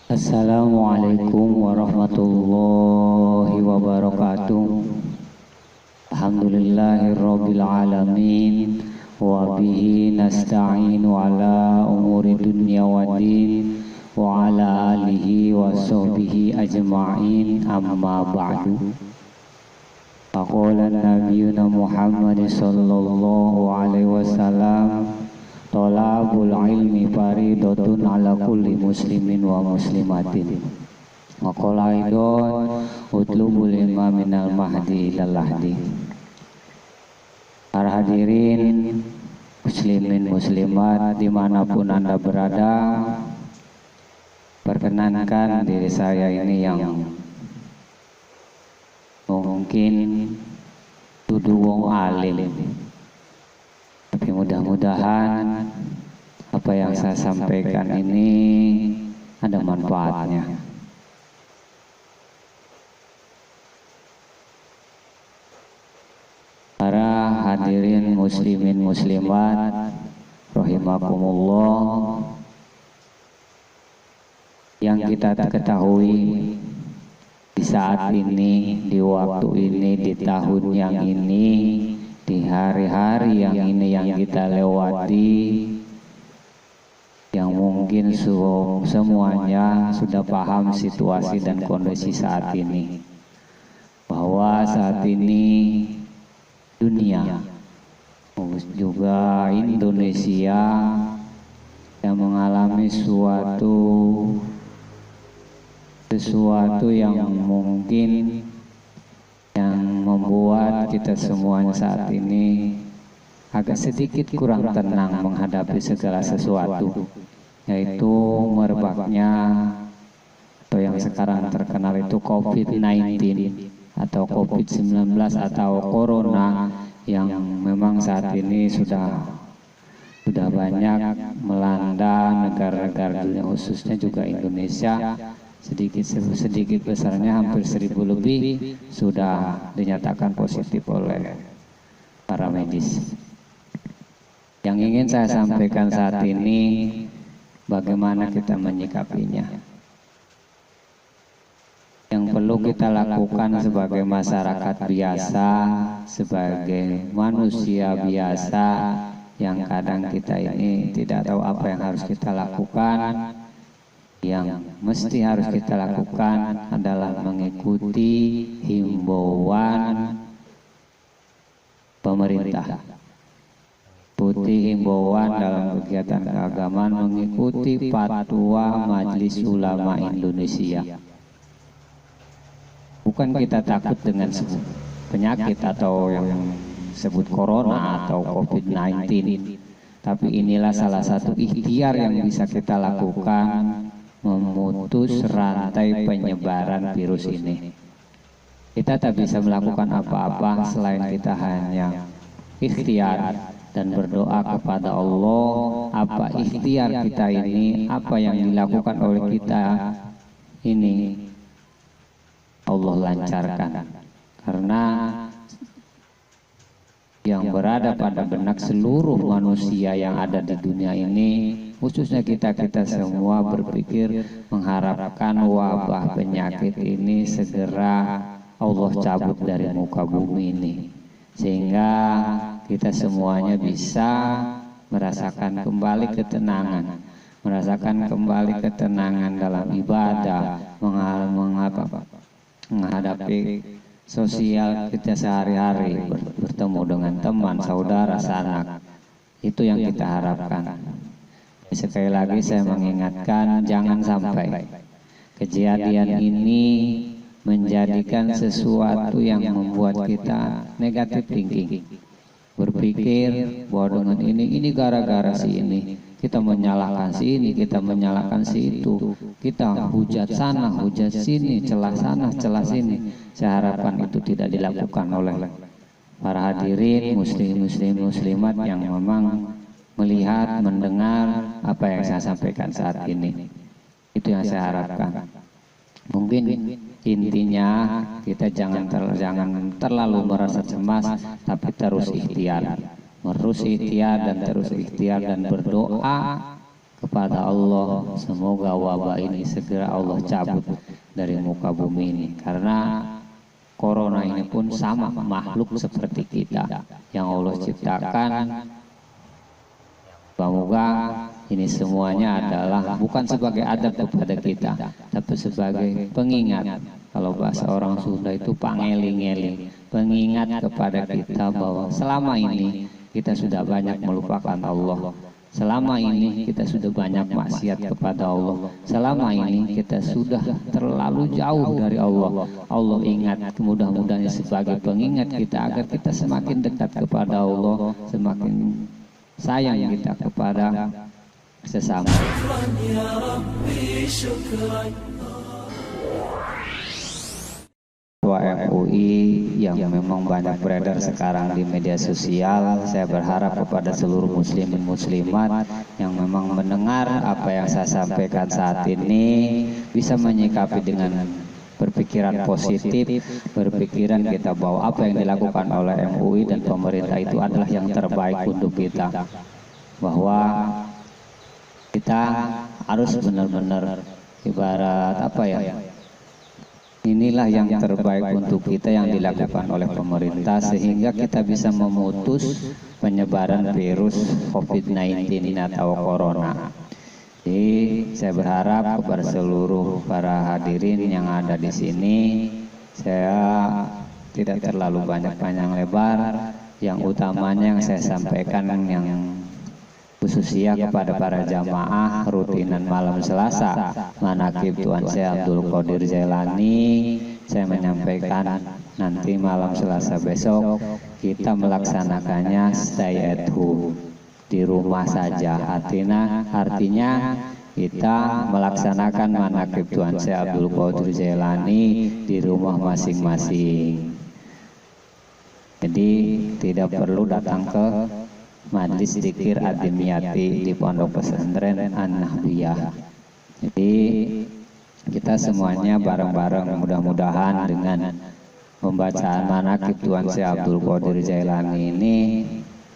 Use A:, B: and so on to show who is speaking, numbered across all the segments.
A: Assalamualaikum warahmatullahi wabarakatuh. Alhamdulillahirabbil alamin wa bihi nasta'inu ala umuri dunya waddin wa ala alihi wa sahbihi ajma'in, amma ba'du. Faqala nabiyuna Muhammad sallallahu alaihi wasallam, thalabul ilmi faridatun ala kulli muslimin wa muslimatin. Wa qala aidan utlubul ilma minal mahdi ilal lahdi. Para hadirin muslimin muslimat dimanapun Anda berada, perkenankan diri saya ini yang mungkin dudu wong alim, tapi mudah-mudahan apa yang saya sampaikan ini ada manfaatnya. Para hadirin muslimin muslimat rahimakumullah, yang kita ketahui di saat ini, di waktu ini, di tahun yang ini, di hari-hari yang ini yang kita lewati, yang mungkin semuanya sudah paham situasi dan kondisi saat ini, bahwa saat ini dunia juga Indonesia yang mengalami sesuatu yang mungkin yang membuat kita semuanya saat ini agak sedikit kurang tenang menghadapi segala sesuatu, yaitu merebaknya atau yang sekarang terkenal itu COVID-19 atau COVID-19 atau Corona, yang memang saat ini sudah banyak melanda negara-negara dunia, khususnya juga Indonesia. Sedikit besarnya hampir 1000 lebih sudah dinyatakan positif oleh para medis. Yang ingin saya sampaikan saat ini, bagaimana kita menyikapinya. Yang perlu kita lakukan sebagai masyarakat biasa, sebagai manusia biasa, yang kadang kita ini tidak tahu apa yang harus kita lakukan. Yang mesti harus kita lakukan adalah mengikuti himbauan pemerintah, mengikuti himbauan dalam kegiatan keagamaan, mengikuti fatwa Majelis Ulama Indonesia. Bukan kita takut dengan penyakit atau yang disebut corona atau COVID-19, tapi inilah salah satu ikhtiar yang bisa kita lakukan, memutus rantai penyebaran virus ini. Kita tak bisa melakukan apa-apa selain kita hanya ikhtiar dan berdoa kepada Allah. Apa ikhtiar kita ini, apa yang dilakukan oleh kita ini, Allah lancarkan. Karena yang berada pada benak seluruh manusia yang ada di dunia ini, khususnya kita semua berpikir mengharapkan wabah penyakit ini segera Allah cabut dari muka bumi ini, sehingga kita semuanya bisa merasakan kembali ketenangan, dalam ibadah, menghadapi sosial kita sehari-hari, bertemu dengan teman, saudara, sanak. Itu yang kita harapkan. Sekali lagi saya mengingatkan, jangan sampai kejadian ini menjadikan sesuatu yang membuat kita negatif thinking, berpikir bahwa dengan ini gara-gara si ini, kita menyalahkan si ini, kita menyalahkan si itu, kita hujat sana, hujat sini, celah sana, celah sini. Saya harapkan itu tidak dilakukan oleh para hadirin muslimat yang memang melihat, mendengar apa yang saya sampaikan saat ini. Itu yang saya harapkan. Mungkin intinya kita jangan terlalu merasa cemas, tapi terus ikhtiar, terus ikhtiar dan berdoa kepada Allah, semoga wabah ini segera Allah cabut dari muka bumi ini, karena corona ini pun sama makhluk seperti kita yang Allah ciptakan. Semoga ini semuanya adalah bukan sebagai adab kepada kita, tapi sebagai pengingat. Kalau bahasa orang Sunda itu pangeling-eling, pengingat kepada kita bahwa selama ini kita sudah banyak melupakan Allah. Selama ini kita sudah banyak maksiat kepada Allah. Selama ini kita sudah terlalu jauh dari Allah. Allah ingat, mudah-mudahan sebagai pengingat kita agar kita semakin dekat kepada Allah, semakin sayang kita kepada sesama. MUI yang memang banyak beredar sekarang di media sosial, saya berharap kepada seluruh muslimin muslimat yang memang mendengar apa yang saya sampaikan saat ini bisa menyikapi dengan berpikiran positif, berpikiran kita bahwa apa yang dilakukan oleh MUI dan pemerintah itu adalah yang terbaik untuk kita, bahwa kita harus benar-benar ibarat apa ya, inilah yang terbaik untuk kita yang dilakukan oleh pemerintah, sehingga kita bisa memutus penyebaran virus COVID-19 atau corona. Jadi saya berharap kepada seluruh para hadirin yang ada di sini, saya tidak terlalu banyak panjang lebar. Yang utamanya yang saya sampaikan yang khususnya kepada para jamaah rutinan malam Selasa manaqib Tuan Syekh Abdul Qadir Jailani, saya menyampaikan nanti malam Selasa besok kita melaksanakannya stay at home, di rumah saja. Artinya kita melaksanakan manaqib Tuan Syekh Abdul Qadir Jailani di rumah masing-masing. Jadi tidak perlu datang ke Majlis Dzikir Adimiyati di Pondok Pesantren An-Nahbiyah. Jadi kita semuanya bareng-bareng mudah-mudahan dengan pembacaan manaqib Tuan Syekh Abdul Qadir Jailani ini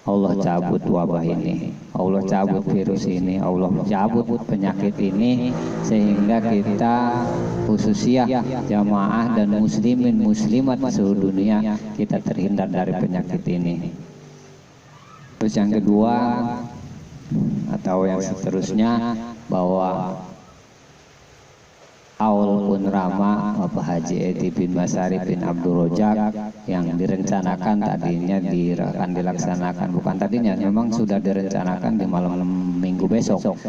A: Allah cabut wabah ini, Allah cabut virus ini, Allah cabut penyakit ini, sehingga kita khususnya jamaah dan muslimin muslimat seluruh dunia kita terhindar dari penyakit ini. Terus yang kedua atau yang seterusnya, bahwa Aul Punrama Bapak Haji Edi bin Masari bin Abdul Rojak yang direncanakan tadinya akan dilaksanakan, bukan tadinya, memang sudah direncanakan di malam minggu besok,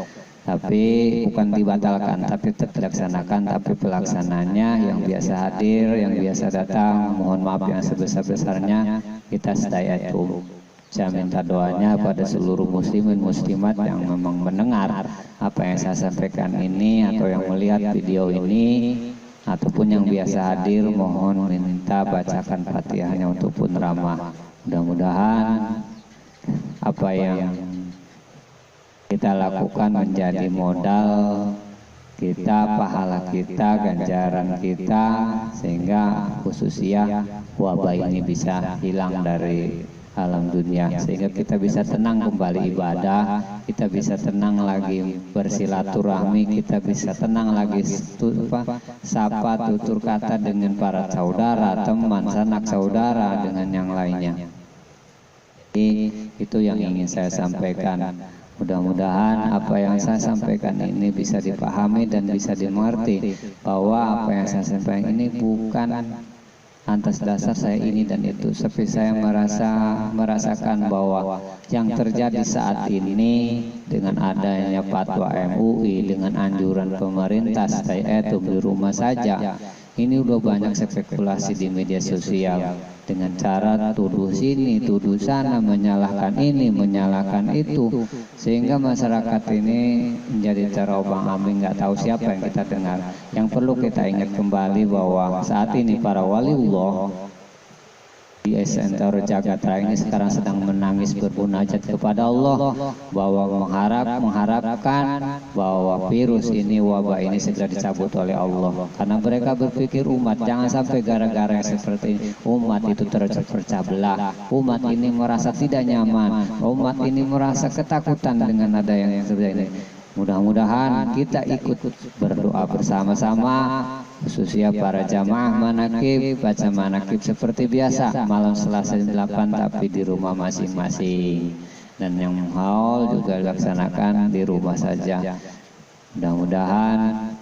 A: tapi bukan dibatalkan, tapi tetap dilaksanakan. Tapi pelaksananya yang biasa hadir, yang biasa datang, mohon maaf yang sebesar-besarnya, kita stay at home. Saya minta doanya pada seluruh muslimin muslimat yang memang mendengar apa yang saya sampaikan ini atau yang melihat video ini ataupun yang biasa hadir, mohon minta bacakan Fatihahnya untuk Punrama. Mudah-mudahan apa yang kita lakukan menjadi modal kita, pahala kita, ganjaran kita, sehingga khususnya wabah ini bisa hilang dari alam dunia, sehingga kita bisa tenang kembali ibadah, kita bisa tenang lagi bersilaturahmi, kita bisa tenang lagi sapa tutur kata dengan para saudara, teman, sanak saudara, dengan yang lainnya. Jadi itu yang ingin saya sampaikan. Mudah-mudahan apa yang saya sampaikan ini bisa dipahami dan bisa dimengerti, bahwa apa yang saya sampaikan ini bukan atas dasar saya ini dan itu, tapi saya merasakan bahwa yang terjadi saat ini dengan adanya fatwa MUI, dengan anjuran pemerintah stay at home, di rumah saja, ini udah banyak spekulasi di media sosial dengan cara tuduh sini, tuduh sana, menyalahkan ini, menyalahkan itu, sehingga masyarakat ini menjadi terobang-ambing, nggak tahu siapa yang kita dengar. Yang perlu kita ingat kembali bahwa saat ini para waliullah di Sentro Jagat Raya ini sekarang sedang menangis bermunajat kepada Allah, bahwa mengharapkan bahwa virus ini, wabah ini segera dicabut oleh Allah, karena mereka berpikir umat jangan sampai gara-gara yang seperti ini umat itu terpecah belah, umat ini merasa tidak nyaman, umat ini merasa ketakutan dengan ada yang seperti ini. Mudah-mudahan kita ikut berdoa bersama-sama, khususnya para jamaah manakib, baca manakib seperti biasa malam Selasa 8 tapi di rumah masing-masing, dan yang haul juga dilaksanakan di rumah saja. Mudah-mudahan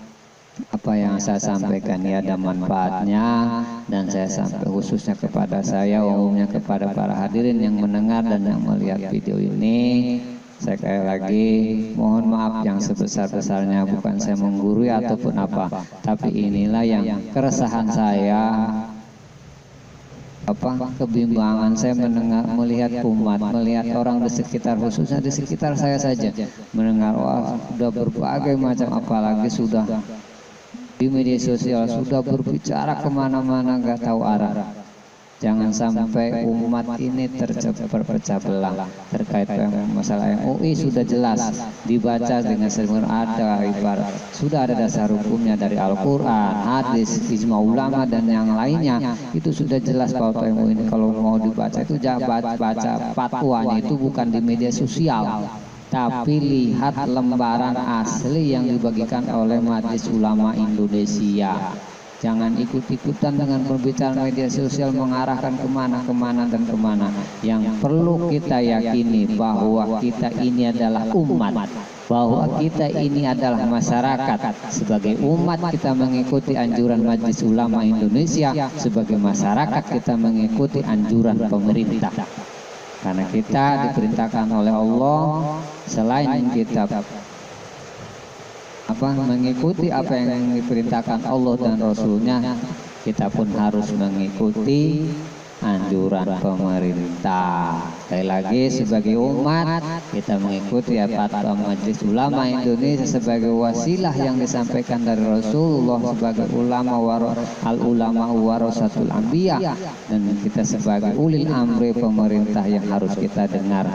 A: apa yang saya sampaikan ini ada manfaatnya, dan saya sampai khususnya kepada saya, umumnya kepada para hadirin yang mendengar dan yang melihat video ini. Saya sekali lagi mohon maaf yang sebesar-besarnya, bukan saya menggurui ataupun apa, tapi inilah yang keresahan saya, kebimbangan saya mendengar, melihat umat, melihat orang di sekitar, khususnya di sekitar saya saja, mendengar wah sudah berbagai macam, apalagi sudah di media sosial sudah berbicara kemana-mana gak tahu arah. Jangan sampai umat ini terpecah belah terkait masalah MUI. Sudah jelas dibaca dengan sering ada ibarat, sudah ada dasar hukumnya dari Al-Quran, hadis, ijma ulama dan yang lainnya. Itu sudah jelas bahwa MUI ini kalau mau dibaca itu jangan baca fatwanya itu bukan di media sosial, tapi lihat lembaran asli yang dibagikan oleh Majelis Ulama Indonesia. Jangan ikut-ikutan dengan pembicaraan media sosial mengarahkan kemana-kemana dan kemana. Yang perlu kita yakini bahwa kita ini adalah umat, bahwa kita ini adalah masyarakat. Sebagai umat kita mengikuti anjuran Majelis Ulama Indonesia, sebagai masyarakat kita mengikuti anjuran pemerintah. Karena kita diperintahkan oleh Allah, selain kita mengikuti apa yang diperintahkan Allah dan Rasulnya, kita pun harus mengikuti anjuran pemerintah. Sekali lagi, sebagai umat kita mengikuti fatwa Majelis Ulama Indonesia sebagai wasilah yang disampaikan dari Rasulullah, sebagai ulama al-ulama warasatul anbiya, dan kita sebagai ulil amri pemerintah yang harus kita dengar.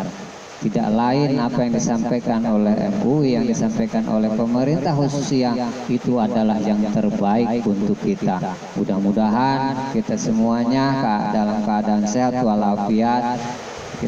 A: Tidak lain apa yang disampaikan oleh MUI, yang disampaikan oleh pemerintah khususnya, itu adalah yang terbaik untuk kita. Mudah-mudahan kita semuanya dalam keadaan sehat walafiat,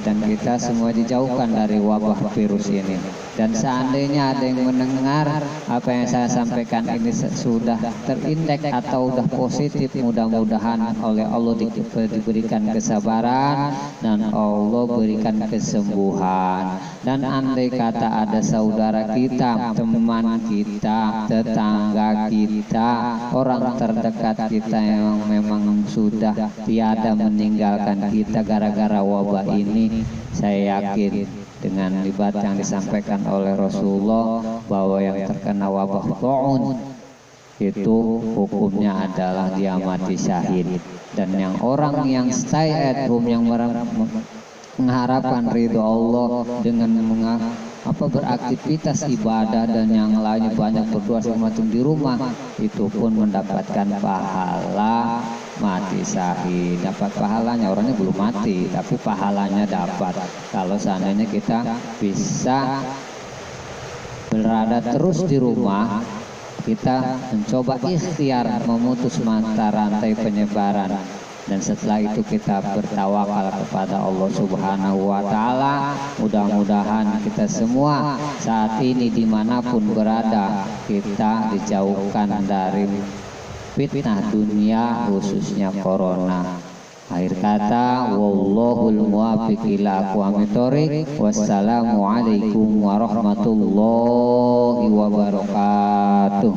A: dan kita semua dijauhkan dari wabah virus ini. Dan seandainya ada yang mendengar apa yang saya sampaikan ini sudah terindeks atau sudah positif, mudah-mudahan oleh Allah diberikan kesabaran dan Allah berikan kesembuhan. Dan andai kata ada saudara kita, teman kita, tetangga kita, orang terdekat kita yang memang sudah tiada meninggalkan kita gara-gara wabah ini, saya yakin dengan libat yang disampaikan oleh Rasulullah bahwa yang terkena wabah ta'un itu hukumnya adalah dia mati syahid. Dan yang orang yang stay at home, yang mengharapkan ridho Allah dengan beraktivitas ibadah dan yang lainnya, banyak berdoa segala macam di rumah, itu pun mendapatkan pahala mati syahid. Dapat pahalanya, orangnya belum mati tapi pahalanya dapat. Kalau seandainya kita bisa berada terus di rumah, kita mencoba ikhtiar memutus mata rantai penyebaran, dan setelah itu kita bertawakal kepada Allah Subhanahu wa Ta'ala. Mudah-mudahan kita semua saat ini dimanapun berada, kita dijauhkan dari fitnah dunia khususnya corona. Akhir kata, wallahul muwaffiq ila aqwamit thoriq. Wassalamualaikum warahmatullahi wabarakatuh.